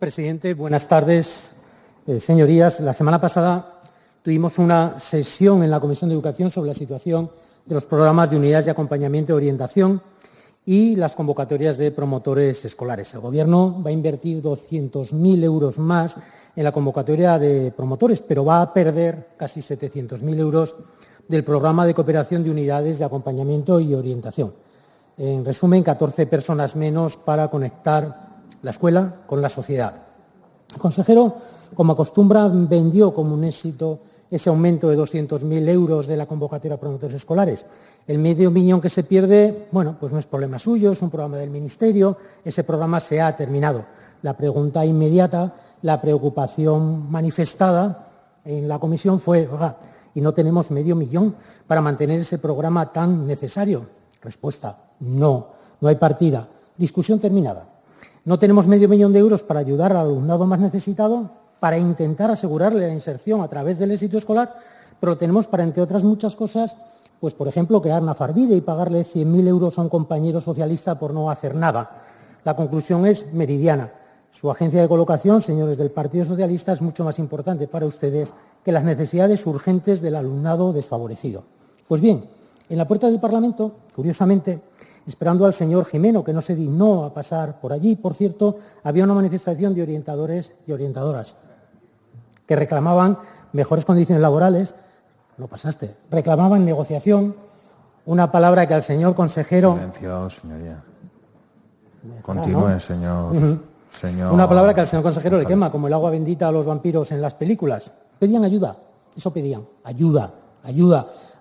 presidente. Buenas tardes, señorías. La semana pasada tuvimos una sesión en la Comisión de Educación sobre la situación de los programas de unidades de acompañamiento y orientación y las convocatorias de promotores escolares. El Gobierno va a invertir 200.000 euros más en la convocatoria de promotores, pero va a perder casi 700.000 euros del programa de cooperación de unidades de acompañamiento y orientación. En resumen, 14 personas menos para conectar la escuela con la sociedad. El consejero, como acostumbra, vendió como un éxito ese aumento de 200.000 euros de la convocatoria de promotores escolares. El medio millón que se pierde, bueno, pues no es problema suyo, es un programa del Ministerio, ese programa se ha terminado. La pregunta inmediata, la preocupación manifestada en la comisión fue, oiga, ¿y no tenemos medio millón para mantener ese programa tan necesario? Respuesta, no hay partida. Discusión terminada. No tenemos medio millón de euros para ayudar al alumnado más necesitado, para intentar asegurarle la inserción a través del éxito escolar, pero tenemos para, entre otras muchas cosas, pues por ejemplo, crear Nafarbide y pagarle 100.000 euros a un compañero socialista por no hacer nada. La conclusión es meridiana. Su agencia de colocación, señores del Partido Socialista, es mucho más importante para ustedes que las necesidades urgentes del alumnado desfavorecido. Pues bien, en la puerta del Parlamento, curiosamente, esperando al señor Gimeno, que no se dignó a pasar por allí, por cierto, había una manifestación de orientadores y orientadoras que reclamaban mejores condiciones laborales, no pasaste, reclamaban negociación, una palabra que al señor consejero... Silencio, señoría. Continúe, ¿no? Señor. Una palabra que al señor consejero le quema, como el agua bendita a los vampiros en las películas. Pedían ayuda, eso pedían, ayuda,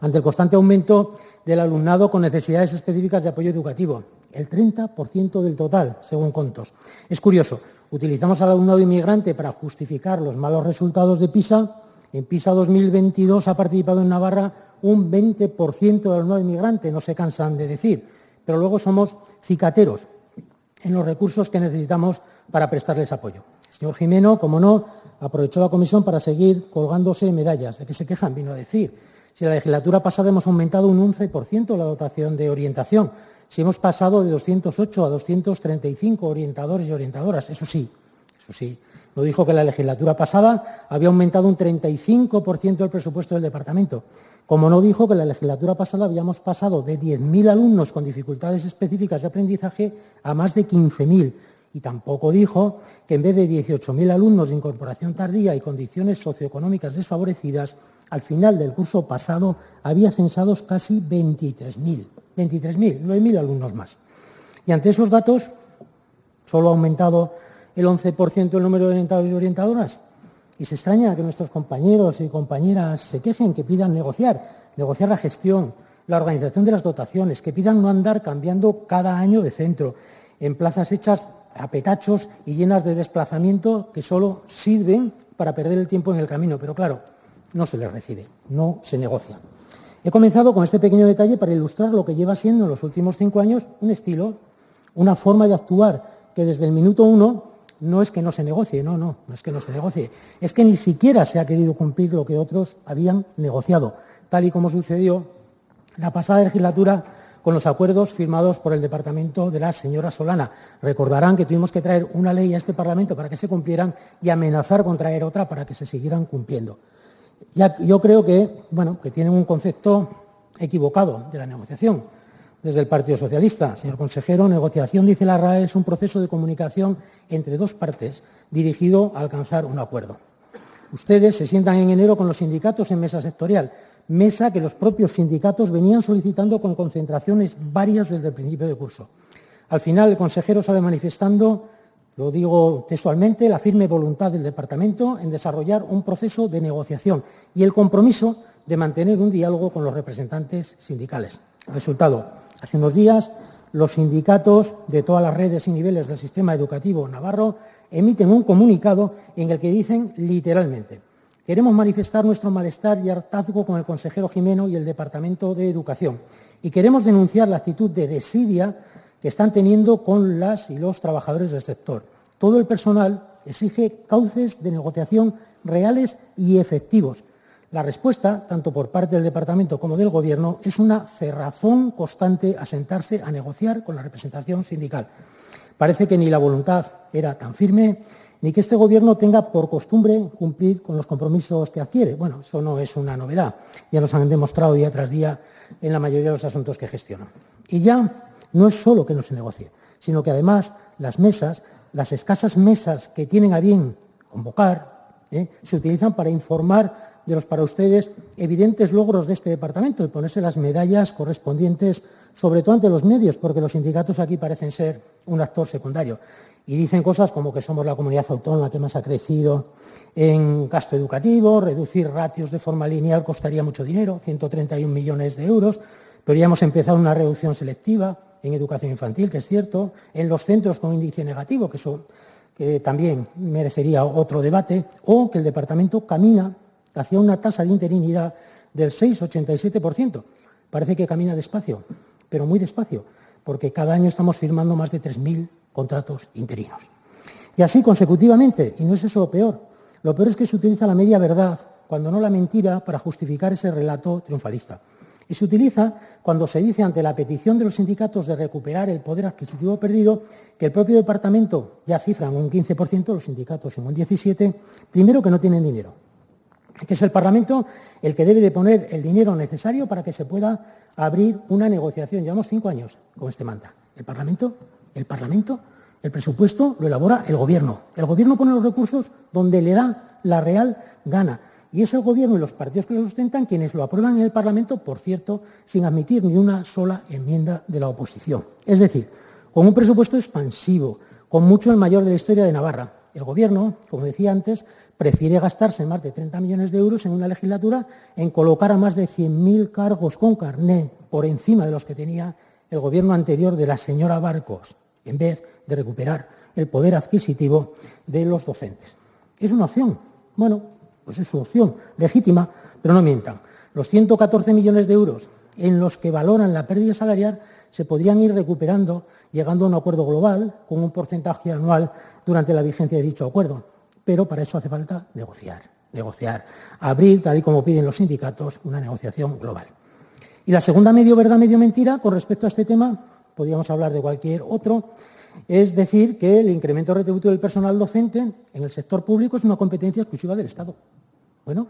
ante el constante aumento del alumnado con necesidades específicas de apoyo educativo, el 30% del total, según Contos. Es curioso, utilizamos al alumnado inmigrante para justificar los malos resultados de PISA. En PISA 2022 ha participado en Navarra un 20% del alumnado inmigrante, no se cansan de decir, pero luego somos cicateros en los recursos que necesitamos para prestarles apoyo. El señor Gimeno, como no, aprovechó la comisión para seguir colgándose medallas. ¿De qué se quejan? Vino a decir. Si la legislatura pasada hemos aumentado un 11% la dotación de orientación, si hemos pasado de 208 a 235 orientadores y orientadoras, eso sí, lo dijo que la legislatura pasada había aumentado un 35% el presupuesto del departamento, como no dijo que la legislatura pasada habíamos pasado de 10.000 alumnos con dificultades específicas de aprendizaje a más de 15.000. Y tampoco dijo que en vez de 18.000 alumnos de incorporación tardía y condiciones socioeconómicas desfavorecidas, al final del curso pasado había censados casi 23.000, 9.000 alumnos más. Y ante esos datos, solo ha aumentado el 11% el número de orientadores y orientadoras. Y se extraña que nuestros compañeros y compañeras se quejen, que pidan negociar la gestión, la organización de las dotaciones, que pidan no andar cambiando cada año de centro, en plazas hechas a petachos y llenas de desplazamiento que solo sirven para perder el tiempo en el camino. Pero claro, no se les recibe, no se negocia. He comenzado con este pequeño detalle para ilustrar lo que lleva siendo en los últimos 5 años un estilo, una forma de actuar que desde el minuto 1 no es que no se negocie, no es que no se negocie, es que ni siquiera se ha querido cumplir lo que otros habían negociado, tal y como sucedió la pasada legislatura con los acuerdos firmados por el departamento de la señora Solana. Recordarán que tuvimos que traer una ley a este Parlamento para que se cumplieran y amenazar con traer otra para que se siguieran cumpliendo. Yo creo que tienen un concepto equivocado de la negociación desde el Partido Socialista. Señor consejero, negociación, dice la RAE, es un proceso de comunicación entre dos partes dirigido a alcanzar un acuerdo. Ustedes se sientan en enero con los sindicatos en mesa sectorial, mesa que los propios sindicatos venían solicitando con concentraciones varias desde el principio de curso. Al final, el consejero sale manifestando, lo digo textualmente, la firme voluntad del departamento en desarrollar un proceso de negociación y el compromiso de mantener un diálogo con los representantes sindicales. Resultado, hace unos días, los sindicatos de todas las redes y niveles del sistema educativo navarro emiten un comunicado en el que dicen literalmente: queremos manifestar nuestro malestar y hartazgo con el consejero Gimeno y el Departamento de Educación y queremos denunciar la actitud de desidia que están teniendo con las y los trabajadores del sector. Todo el personal exige cauces de negociación reales y efectivos. La respuesta, tanto por parte del Departamento como del Gobierno, es una cerrazón constante a sentarse a negociar con la representación sindical. Parece que ni la voluntad era tan firme, ni que este Gobierno tenga por costumbre cumplir con los compromisos que adquiere. Bueno, eso no es una novedad, ya nos han demostrado día tras día en la mayoría de los asuntos que gestionan. Y ya no es solo que no se negocie, sino que además las mesas, las escasas mesas que tienen a bien convocar, se utilizan para informar de los para ustedes evidentes logros de este departamento y ponerse las medallas correspondientes, sobre todo ante los medios, porque los sindicatos aquí parecen ser un actor secundario. Y dicen cosas como que somos la comunidad autónoma que más ha crecido en gasto educativo, reducir ratios de forma lineal costaría mucho dinero, 131 millones de euros, pero ya hemos empezado una reducción selectiva en educación infantil, que es cierto, en los centros con índice negativo, que eso que también merecería otro debate, o que el departamento camina hacia una tasa de interinidad del 6,87%. Parece que camina despacio, pero muy despacio, porque cada año estamos firmando más de 3.000 contratos interinos. Y así consecutivamente, y no es eso lo peor es que se utiliza la media verdad, cuando no la mentira, para justificar ese relato triunfalista. Y se utiliza cuando se dice ante la petición de los sindicatos de recuperar el poder adquisitivo perdido, que el propio departamento ya cifra en un 15%, los sindicatos en un 17%, primero que no tienen dinero, que es el Parlamento el que debe de poner el dinero necesario para que se pueda abrir una negociación. Llevamos 5 años con este mantra. El Parlamento, el presupuesto lo elabora el Gobierno. El Gobierno pone los recursos donde le da la real gana. Y es el Gobierno y los partidos que lo sustentan quienes lo aprueban en el Parlamento, por cierto, sin admitir ni una sola enmienda de la oposición. Es decir, con un presupuesto expansivo, con mucho el mayor de la historia de Navarra. El Gobierno, como decía antes, prefiere gastarse más de 30 millones de euros en una legislatura en colocar a más de 100.000 cargos con carné por encima de los que tenía el Gobierno anterior de la señora Barcos, en vez de recuperar el poder adquisitivo de los docentes. ¿Es una opción? Bueno, pues es su opción, legítima, pero no mientan. Los 114 millones de euros en los que valoran la pérdida salarial se podrían ir recuperando llegando a un acuerdo global con un porcentaje anual durante la vigencia de dicho acuerdo. Pero para eso hace falta negociar, abrir, tal y como piden los sindicatos, una negociación global. Y la segunda medio verdad, medio mentira, con respecto a este tema, podríamos hablar de cualquier otro, es decir que el incremento retributivo del personal docente en el sector público es una competencia exclusiva del Estado. Bueno,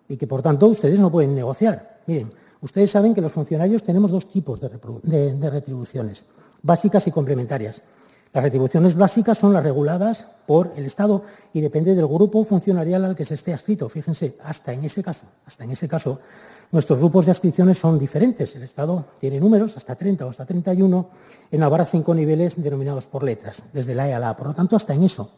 y que por tanto ustedes no pueden negociar. Miren, ustedes saben que los funcionarios tenemos 2 tipos de retribuciones, básicas y complementarias. Las retribuciones básicas son las reguladas por el Estado y depende del grupo funcionarial al que se esté adscrito. Fíjense, hasta en ese caso, nuestros grupos de adscripciones son diferentes. El Estado tiene números, hasta 30 o hasta 31, en Navarra 5 niveles denominados por letras, desde la E a la A. Por lo tanto, hasta en eso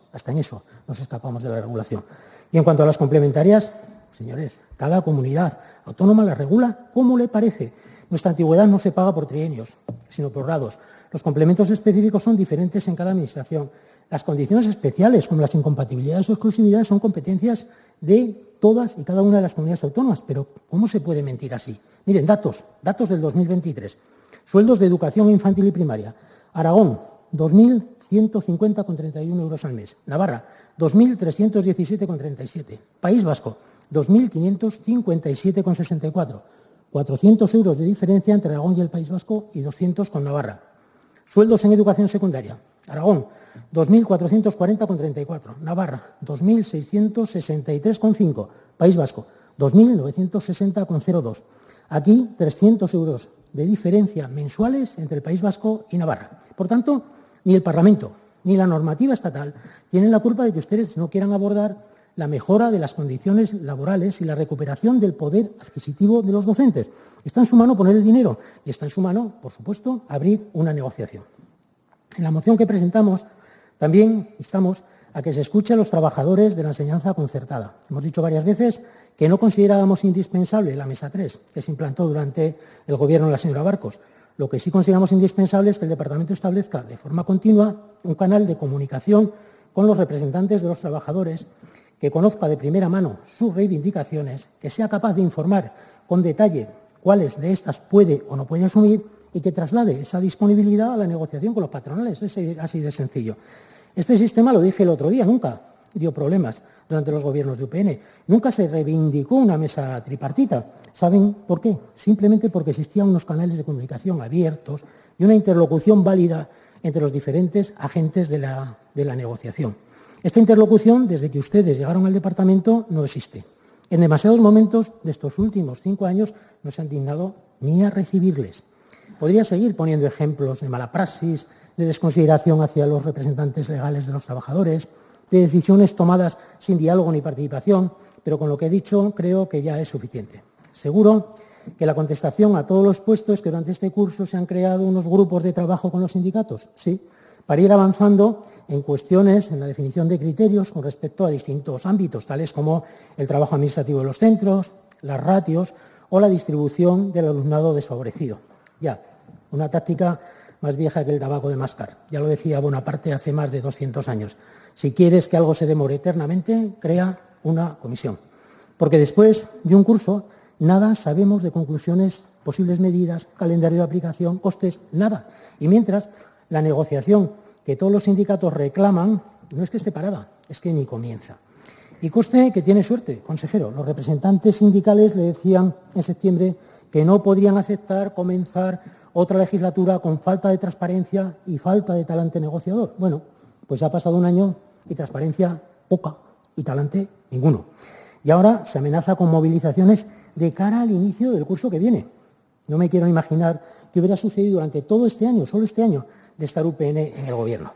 nos escapamos de la regulación. Y en cuanto a las complementarias, señores, cada comunidad autónoma las regula como le parece. Nuestra antigüedad no se paga por trienios, sino por grados. Los complementos específicos son diferentes en cada administración. Las condiciones especiales, como las incompatibilidades o exclusividades, son competencias de todas y cada una de las comunidades autónomas. Pero, ¿cómo se puede mentir así? Miren, datos del 2023. Sueldos de educación infantil y primaria. Aragón, 2.150,31 euros al mes. Navarra, 2.317,37. País Vasco, 2.557,64. 400 euros de diferencia entre Aragón y el País Vasco y 200 con Navarra. Sueldos en educación secundaria. Aragón, 2.440,34. Navarra, 2.663,5. País Vasco, 2.960,02. Aquí, 300 euros de diferencia mensuales entre el País Vasco y Navarra. Por tanto, ni el Parlamento ni la normativa estatal tienen la culpa de que ustedes no quieran abordar la mejora de las condiciones laborales y la recuperación del poder adquisitivo de los docentes. Está en su mano poner el dinero y está en su mano, por supuesto, abrir una negociación. En la moción que presentamos también instamos a que se escuche a los trabajadores de la enseñanza concertada. Hemos dicho varias veces que no considerábamos indispensable la Mesa 3, que se implantó durante el Gobierno de la señora Barcos. Lo que sí consideramos indispensable es que el Departamento establezca de forma continua un canal de comunicación con los representantes de los trabajadores, que conozca de primera mano sus reivindicaciones, que sea capaz de informar con detalle cuáles de estas puede o no puede asumir y que traslade esa disponibilidad a la negociación con los patronales. Es así de sencillo. Este sistema, lo dije el otro día, nunca dio problemas durante los gobiernos de UPN. Nunca se reivindicó una mesa tripartita. ¿Saben por qué? Simplemente porque existían unos canales de comunicación abiertos y una interlocución válida entre los diferentes agentes de la negociación. Esta interlocución, desde que ustedes llegaron al departamento, no existe. En demasiados momentos de estos últimos 5 años no se han dignado ni a recibirles. Podría seguir poniendo ejemplos de mala praxis, de desconsideración hacia los representantes legales de los trabajadores, de decisiones tomadas sin diálogo ni participación, pero con lo que he dicho creo que ya es suficiente. Seguro que la contestación a todo lo expuesto es que durante este curso se han creado unos grupos de trabajo con los sindicatos, sí, para ir avanzando en cuestiones, en la definición de criterios con respecto a distintos ámbitos, tales como el trabajo administrativo de los centros, las ratios o la distribución del alumnado desfavorecido. Ya, una táctica más vieja que el tabaco de mascar. Ya lo decía Bonaparte hace más de 200 años. Si quieres que algo se demore eternamente, crea una comisión. Porque después de un curso, nada sabemos de conclusiones, posibles medidas, calendario de aplicación, costes, nada. Y mientras, la negociación que todos los sindicatos reclaman no es que esté parada, es que ni comienza. Y conste que tiene suerte, consejero. Los representantes sindicales le decían en septiembre que no podrían aceptar comenzar otra legislatura con falta de transparencia y falta de talante negociador. Bueno, pues ha pasado un año y transparencia poca y talante ninguno. Y ahora se amenaza con movilizaciones de cara al inicio del curso que viene. No me quiero imaginar qué hubiera sucedido durante todo este año, solo este año, de estar UPN en el Gobierno.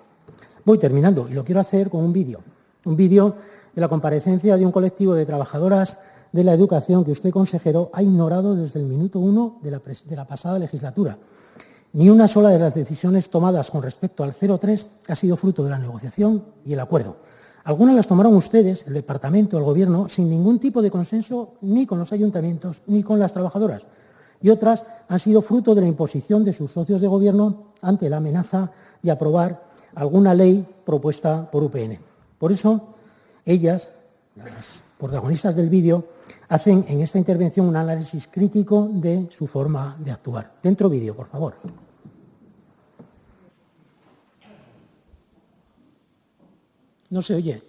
Voy terminando y lo quiero hacer con un vídeo de la comparecencia de un colectivo de trabajadoras de la educación que usted, consejero, ha ignorado desde el minuto 1 de la pasada legislatura. Ni una sola de las decisiones tomadas con respecto al 03 ha sido fruto de la negociación y el acuerdo. Algunas las tomaron ustedes, el departamento, el Gobierno, sin ningún tipo de consenso ni con los ayuntamientos ni con las trabajadoras. Y otras han sido fruto de la imposición de sus socios de Gobierno ante la amenaza de aprobar alguna ley propuesta por UPN. Por eso, ellas, las protagonistas del vídeo, hacen en esta intervención un análisis crítico de su forma de actuar. Dentro vídeo, por favor. No se oye.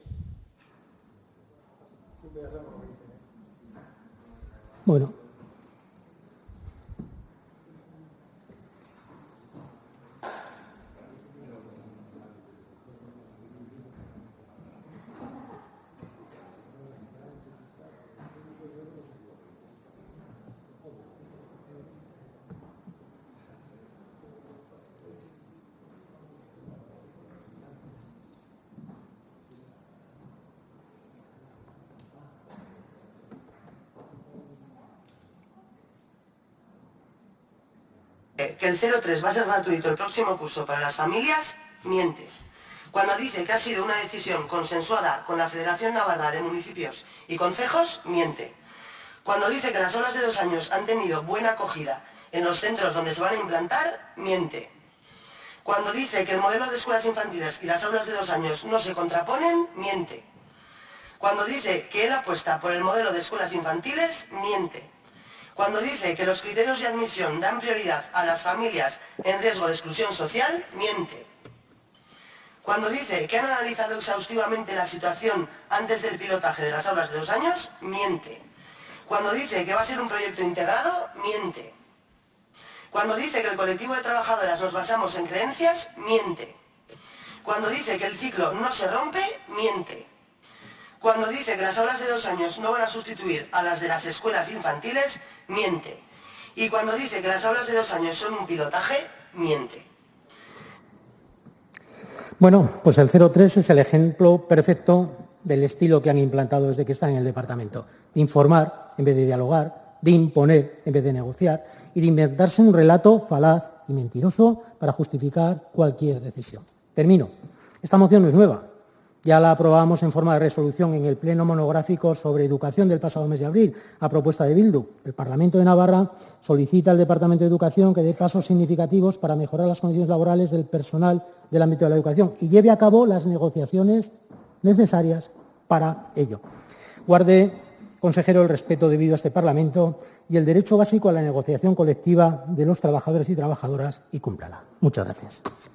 Bueno. Que el 03 va a ser gratuito el próximo curso para las familias, miente. Cuando dice que ha sido una decisión consensuada con la Federación Navarra de Municipios y Concejos, miente. Cuando dice que las aulas de 2 años han tenido buena acogida en los centros donde se van a implantar, miente. Cuando dice que el modelo de escuelas infantiles y las aulas de 2 años no se contraponen, miente. Cuando dice que él apuesta por el modelo de escuelas infantiles, miente. Cuando dice que los criterios de admisión dan prioridad a las familias en riesgo de exclusión social, miente. Cuando dice que han analizado exhaustivamente la situación antes del pilotaje de las aulas de 2 años, miente. Cuando dice que va a ser un proyecto integrado, miente. Cuando dice que el colectivo de trabajadoras nos basamos en creencias, miente. Cuando dice que el ciclo no se rompe, miente. Cuando dice que las aulas de 2 años no van a sustituir a las de las escuelas infantiles, miente. Y cuando dice que las aulas de 2 años son un pilotaje, miente. Bueno, pues el 03 es el ejemplo perfecto del estilo que han implantado desde que están en el departamento. De informar en vez de dialogar, de imponer en vez de negociar y de inventarse un relato falaz y mentiroso para justificar cualquier decisión. Termino. Esta moción no es nueva. Ya la aprobamos en forma de resolución en el pleno monográfico sobre educación del pasado mes de abril, a propuesta de Bildu. El Parlamento de Navarra solicita al Departamento de Educación que dé pasos significativos para mejorar las condiciones laborales del personal del ámbito de la educación y lleve a cabo las negociaciones necesarias para ello. Guarde, consejero, el respeto debido a este Parlamento y el derecho básico a la negociación colectiva de los trabajadores y trabajadoras y cúmplala. Muchas gracias.